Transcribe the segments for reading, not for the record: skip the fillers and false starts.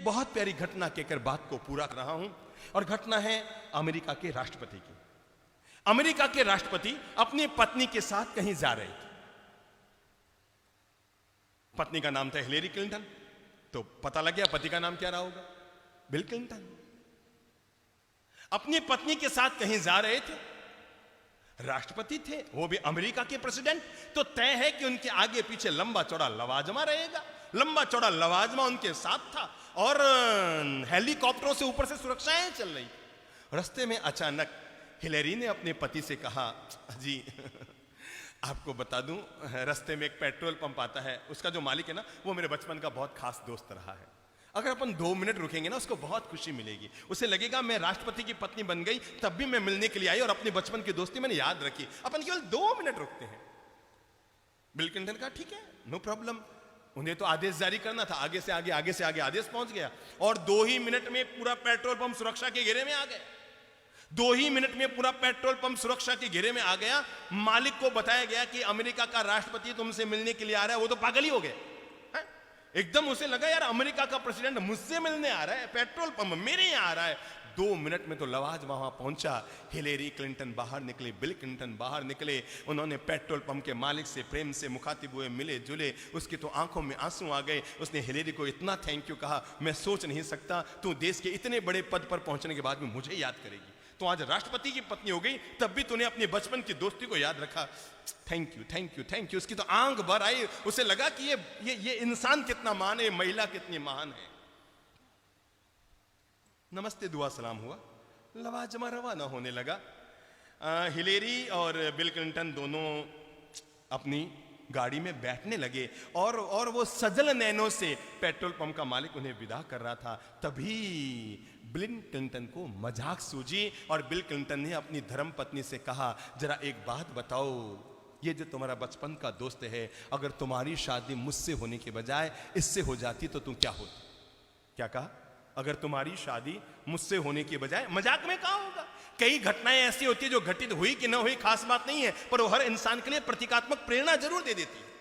बहुत प्यारी घटना कहकर बात को पूरा कर रहा हूं, और घटना है अमेरिका के राष्ट्रपति की। अमेरिका के राष्ट्रपति अपनी पत्नी के साथ कहीं जा रहे थे। पत्नी का नाम था हिलेरी क्लिंटन। तो पता लग गया पति का नाम क्या रहा होगा, बिल क्लिंटन। अपनी पत्नी के साथ कहीं जा रहे थे, राष्ट्रपति थे, वो भी अमेरिका के प्रेसिडेंट, तो तय है कि उनके आगे पीछे लंबा चौड़ा लवाजमा रहेगा। लंबा चौड़ा लवाजमा उनके साथ था और हेलीकॉप्टरों से ऊपर से सुरक्षाएं चल रही। रास्ते में अचानक हिलेरी ने अपने पति से कहा, जी आपको बता दूं, रास्ते में एक पेट्रोल पंप आता है, उसका जो मालिक है ना, वो मेरे बचपन का बहुत खास दोस्त रहा है। अगर अपन 2 मिनट रुकेंगे ना, उसको बहुत खुशी मिलेगी। उसे लगेगा मैं राष्ट्रपति की पत्नी बन गई, तब भी मैं मिलने के लिए आई और अपने बचपन की दोस्ती मैंने याद रखी। अपन केवल 2 मिनट रुकते हैं। बिल क्लिंटन का ठीक है, नो प्रॉब्लम। उन्हें तो आदेश जारी करना था, आगे से आगे आदेश पहुंच गया और 2 ही मिनट में पूरा पेट्रोल पंप सुरक्षा के घेरे में आ गया। 2 ही मिनट में पूरा पेट्रोल पंप सुरक्षा के घेरे में आ गया। मालिक को बताया गया कि अमेरिका का राष्ट्रपति तुमसे मिलने के लिए आ रहा है। वो तो पागल ही हो गए। एकदम उसे लगा यार अमेरिका का प्रेसिडेंट मुझसे मिलने आ रहा है, पेट्रोल पंप मेरे यहां आ रहा है। 2 मिनट में तो लवाजमा वहां पहुंचा। हिलेरी क्लिंटन बाहर निकले, बिल क्लिंटन बाहर निकले। उन्होंने पेट्रोल पंप के मालिक से प्रेम से मुखातिब हुए, मिले जुले। उसकी तो आंखों में आंसू आ गए। उसने हिलेरी को इतना थैंक यू कहा, मैं सोच नहीं सकता तू देश के इतने बड़े पद पर पहुंचने के बाद भी मुझे याद करेगी। तो आज राष्ट्रपति की पत्नी हो गई, तब भी तूने अपने बचपन की दोस्ती को याद रखा। Thank you thank you thank you. उसकी तो आंख भर आई। उसे लगा कि ये इंसान कितना महान है, महिला कितनी महान है। नमस्ते दुआ सलाम हुआ, लवाजमा रवाना होने लगा। हिलेरी और बिल क्लिंटन दोनों अपनी गाड़ी में बैठने लगे और वो सजल नैनों से पेट्रोल पंप का मालिक उन्हें विदा कर रहा था। तभी बिल क्लिंटन को मजाक सूझी और बिल क्लिंटन ने अपनी धर्म पत्नी से कहा, जरा एक बात बताओ, ये जो तुम्हारा बचपन का दोस्त है, अगर तुम्हारी शादी मुझसे होने के बजाय इससे हो जाती तो तुम क्या होती? क्या कहा? अगर तुम्हारी शादी मुझसे होने के बजाय, मजाक में कहा होगा। कई घटनाएं ऐसी होती है जो घटित हुई कि ना हुई खास बात नहीं है, पर वो हर इंसान के लिए प्रतीकात्मक प्रेरणा जरूर दे देती है।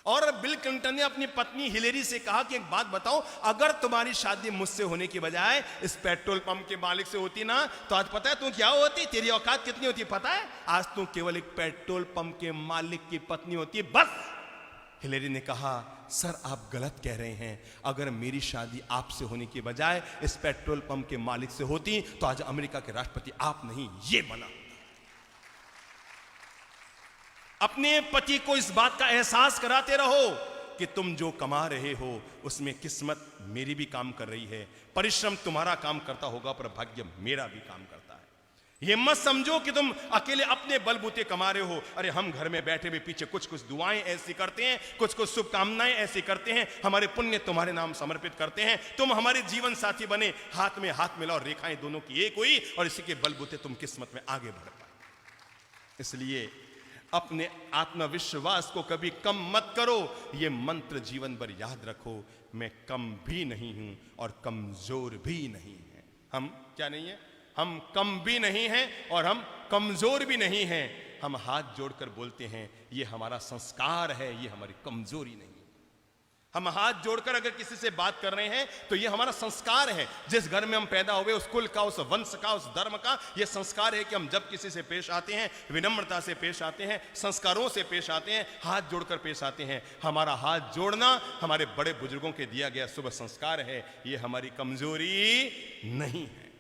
और बिल क्लिंटन ने अपनी पत्नी हिलेरी से कहा कि एक बात बताओ, अगर तुम्हारी शादी मुझसे होने के बजाय इस पेट्रोल पंप के मालिक से होती ना, तो आज पता है तू क्या होती, तेरी औकात कितनी होती पता है? आज तू केवल एक पेट्रोल पंप के मालिक की पत्नी होती, बस। हिलेरी ने कहा, सर आप गलत कह रहे हैं। अगर मेरी शादी आपसे होने के बजाय इस पेट्रोल पंप के मालिक से होती तो आज अमेरिका के राष्ट्रपति आप नहीं, ये बना। अपने पति को इस बात का एहसास कराते रहो कि तुम जो कमा रहे हो उसमें किस्मत मेरी भी काम कर रही है, परिश्रम तुम्हारा काम करता होगा पर भाग्य मेरा भी काम करता है। ये मत समझो कि तुम अकेले अपने बलबूते कमा रहे हो। अरे हम घर में बैठे हुए पीछे कुछ कुछ दुआएं ऐसी करते हैं, कुछ कुछ शुभकामनाएं ऐसी करते हैं, हमारे पुण्य तुम्हारे नाम समर्पित करते हैं। तुम हमारे जीवन साथी बने, हाथ में हाथ मिलाओ, रेखाएं दोनों की एक हुई और इसी के बलबूते तुम किस्मत में आगे बढ़ पाए। इसलिए अपने आत्मविश्वास को कभी कम मत करो। ये मंत्र जीवन भर याद रखो, मैं कम भी नहीं हूं और कमजोर भी नहीं है। हम क्या नहीं है? हम कम भी नहीं हैं और हम कमजोर भी नहीं हैं। हम हाथ जोड़कर बोलते हैं ये हमारा संस्कार है, ये हमारी कमजोरी नहीं। हम हाथ जोड़कर अगर किसी से बात कर रहे हैं तो ये हमारा संस्कार है। जिस घर में हम पैदा हुए, उस कुल का, उस वंश का, उस धर्म का ये संस्कार है कि हम जब किसी से पेश आते हैं विनम्रता से पेश आते हैं, संस्कारों से पेश आते हैं, हाथ जोड़कर पेश आते हैं। हमारा हाथ जोड़ना हमारे बड़े बुजुर्गों के दिया गया शुभ संस्कार है, ये हमारी कमजोरी नहीं है।